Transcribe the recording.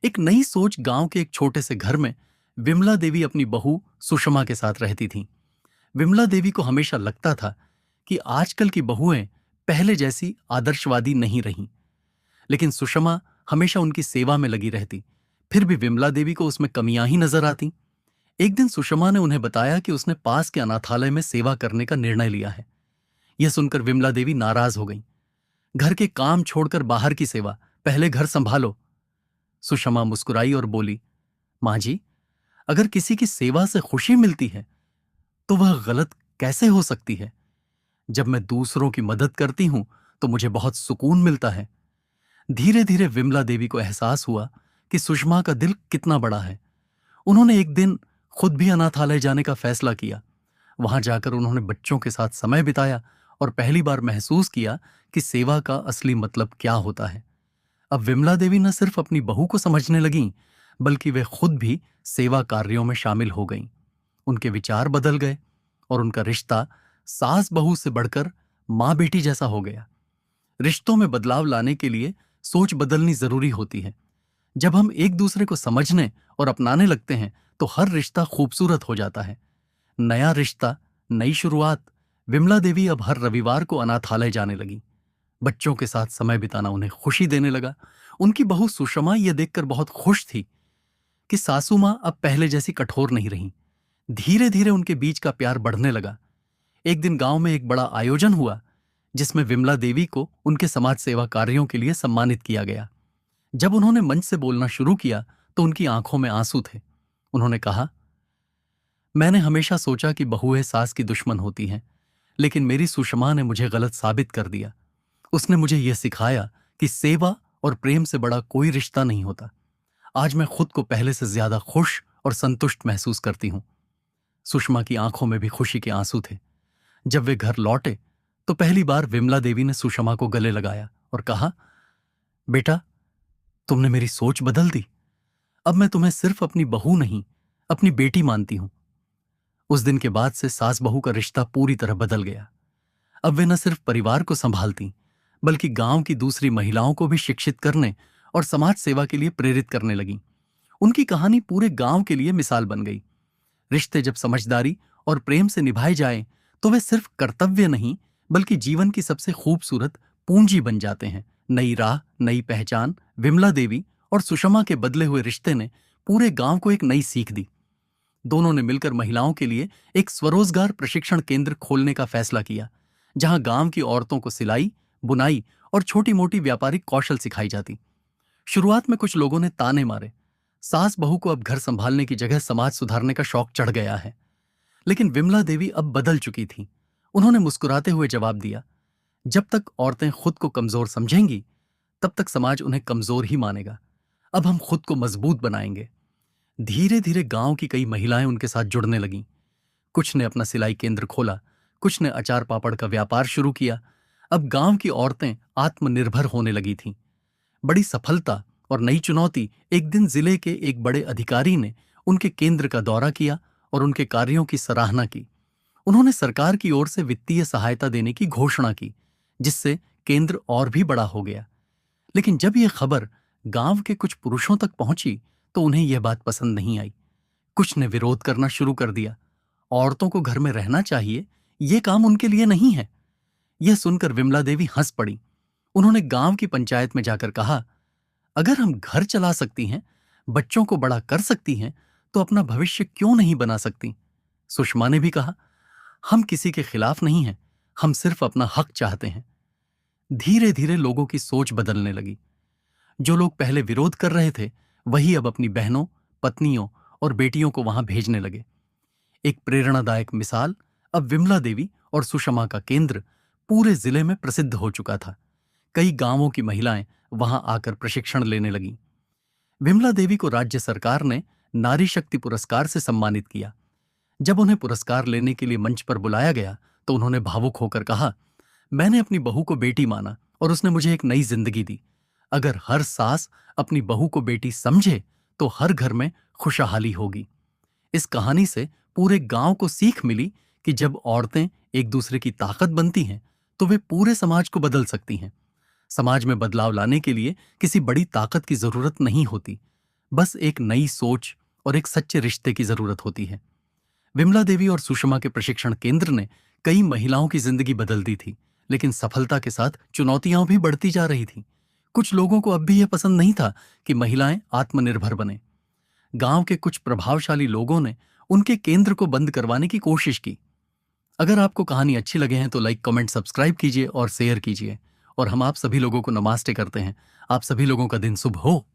एक नई सोच गांव के एक छोटे से घर में विमला देवी अपनी बहू सुषमा के साथ रहती थीं। विमला देवी को हमेशा लगता था कि आजकल की बहुएं पहले जैसी आदर्शवादी नहीं रहीं, लेकिन सुषमा हमेशा उनकी सेवा में लगी रहती। फिर भी विमला देवी को उसमें कमियां ही नजर आती। एक दिन सुषमा ने उन्हें बताया कि उसने पास के अनाथालय में सेवा करने का निर्णय लिया है। यह सुनकर विमला देवी नाराज हो गईं। घर के काम छोड़कर बाहर की सेवा, पहले घर संभालो। सुषमा मुस्कुराई और बोली, मां जी, अगर किसी की सेवा से खुशी मिलती है तो वह गलत कैसे हो सकती है? जब मैं दूसरों की मदद करती हूं तो मुझे बहुत सुकून मिलता है। धीरे धीरे विमला देवी को एहसास हुआ कि सुषमा का दिल कितना बड़ा है। उन्होंने एक दिन खुद भी अनाथालय जाने का फैसला किया। वहां जाकर उन्होंने बच्चों के साथ समय बिताया और पहली बार महसूस किया कि सेवा का असली मतलब क्या होता है। अब विमला देवी न सिर्फ अपनी बहू को समझने लगीं, बल्कि वे खुद भी सेवा कार्यों में शामिल हो गईं। उनके विचार बदल गए और उनका रिश्ता सास बहू से बढ़कर मां बेटी जैसा हो गया। रिश्तों में बदलाव लाने के लिए सोच बदलनी जरूरी होती है। जब हम एक दूसरे को समझने और अपनाने लगते हैं तो हर रिश्ता खूबसूरत हो जाता है। नया रिश्ता, नई शुरुआत। विमला देवी अब हर रविवार को अनाथालय जाने लगी। बच्चों के साथ समय बिताना उन्हें खुशी देने लगा। उनकी बहू सुषमा यह देखकर बहुत खुश थी कि सासू मां अब पहले जैसी कठोर नहीं रहीं। धीरे धीरे उनके बीच का प्यार बढ़ने लगा। एक दिन गांव में एक बड़ा आयोजन हुआ जिसमें विमला देवी को उनके समाज सेवा कार्यों के लिए सम्मानित किया गया। जब उन्होंने मंच से बोलना शुरू किया तो उनकी आंखों में आंसू थे। उन्होंने कहा, मैंने हमेशा सोचा कि बहुएं सास की दुश्मन होती हैं, लेकिन मेरी सुषमा ने मुझे गलत साबित कर दिया। उसने मुझे यह सिखाया कि सेवा और प्रेम से बड़ा कोई रिश्ता नहीं होता। आज मैं खुद को पहले से ज्यादा खुश और संतुष्ट महसूस करती हूं। सुषमा की आंखों में भी खुशी के आंसू थे। जब वे घर लौटे तो पहली बार विमला देवी ने सुषमा को गले लगाया और कहा, बेटा, तुमने मेरी सोच बदल दी। अब मैं तुम्हें सिर्फ अपनी बहू नहीं, अपनी बेटी मानती हूं। उस दिन के बाद से सास बहू का रिश्ता पूरी तरह बदल गया। अब वे न सिर्फ परिवार को संभालती, बल्कि गांव की दूसरी महिलाओं को भी शिक्षित करने और समाज सेवा के लिए प्रेरित करने लगीं। उनकी कहानी पूरे गांव के लिए मिसाल बन गई। रिश्ते जब समझदारी और प्रेम से निभाए जाएं, तो वे सिर्फ कर्तव्य नहीं, बल्कि जीवन की सबसे खूबसूरत पूंजी बन जाते हैं। नई राह, नई पहचान। विमला देवी और सुषमा के बदले हुए रिश्ते ने पूरे गांव को एक नई सीख दी। दोनों ने मिलकर महिलाओं के लिए एक स्वरोजगार प्रशिक्षण केंद्र खोलने का फैसला किया, जहां गांव की औरतों को सिलाई, बुनाई और छोटी मोटी व्यापारिक कौशल सिखाई जाती। शुरुआत में कुछ लोगों ने ताने मारे। सास बहू को अब घर संभालने की जगह समाज सुधारने का शौक चढ़ गया है। लेकिन विमला देवी अब बदल चुकी थीं। उन्होंने मुस्कुराते हुए जवाब दिया, जब तक औरतें खुद को कमजोर समझेंगी, तब तक समाज उन्हें कमजोर ही मानेगा। अब हम खुद को मजबूत बनाएंगे। धीरे धीरे गांव की कई महिलाएं उनके साथ जुड़ने लगीं। कुछ ने अपना सिलाई केंद्र खोला, कुछ ने अचार पापड़ का व्यापार शुरू किया। अब गांव की औरतें आत्मनिर्भर होने लगी थीं। बड़ी सफलता और नई चुनौती। एक दिन जिले के एक बड़े अधिकारी ने उनके केंद्र का दौरा किया और उनके कार्यों की सराहना की। उन्होंने सरकार की ओर से वित्तीय सहायता देने की घोषणा की, जिससे केंद्र और भी बड़ा हो गया। लेकिन जब यह खबर गांव के कुछ पुरुषों तक पहुंची तो उन्हें यह बात पसंद नहीं आई। कुछ ने विरोध करना शुरू कर दिया। औरतों को घर में रहना चाहिए, यह काम उनके लिए नहीं है। यह सुनकर विमला देवी हंस पड़ी। उन्होंने गांव की पंचायत में जाकर कहा, अगर हम घर चला सकती हैं, बच्चों को बड़ा कर सकती हैं, तो अपना भविष्य क्यों नहीं बना सकती? सुषमा ने भी कहा, हम किसी के खिलाफ नहीं हैं, हम सिर्फ अपना हक चाहते हैं। धीरे धीरे लोगों की सोच बदलने लगी। जो लोग पहले विरोध कर रहे थे, वही अब अपनी बहनों, पत्नियों और बेटियों को वहां भेजने लगे। एक प्रेरणादायक मिसाल, अब विमला देवी और सुषमा का केंद्र पूरे जिले में प्रसिद्ध हो चुका था। कई गांवों की महिलाएं वहां आकर प्रशिक्षण लेने लगीं। विमला देवी को राज्य सरकार ने नारी शक्ति पुरस्कार से सम्मानित किया। जब उन्हें पुरस्कार लेने के लिए मंच पर बुलाया गया तो उन्होंने भावुक होकर कहा, मैंने अपनी बहू को बेटी माना और उसने मुझे एक नई जिंदगी दी। अगर हर सास अपनी बहू को बेटी समझे तो हर घर में खुशहाली होगी। इस कहानी से पूरे गांव को सीख मिली कि जब औरतें एक दूसरे की ताकत बनती हैं तो वे पूरे समाज को बदल सकती हैं। समाज में बदलाव लाने के लिए किसी बड़ी ताकत की जरूरत नहीं होती, बस एक नई सोच और एक सच्चे रिश्ते की जरूरत होती है। विमला देवी और सुषमा के प्रशिक्षण केंद्र ने कई महिलाओं की जिंदगी बदल दी थी, लेकिन सफलता के साथ चुनौतियां भी बढ़ती जा रही थीं। कुछ लोगों को अब भी यह पसंद नहीं था कि महिलाएं आत्मनिर्भर बने। गांव के कुछ प्रभावशाली लोगों ने उनके केंद्र को बंद करवाने की कोशिश की। अगर आपको कहानी अच्छी लगे हैं तो लाइक, कमेंट, सब्सक्राइब कीजिए और शेयर कीजिए। और हम आप सभी लोगों को नमस्ते करते हैं। आप सभी लोगों का दिन शुभ हो।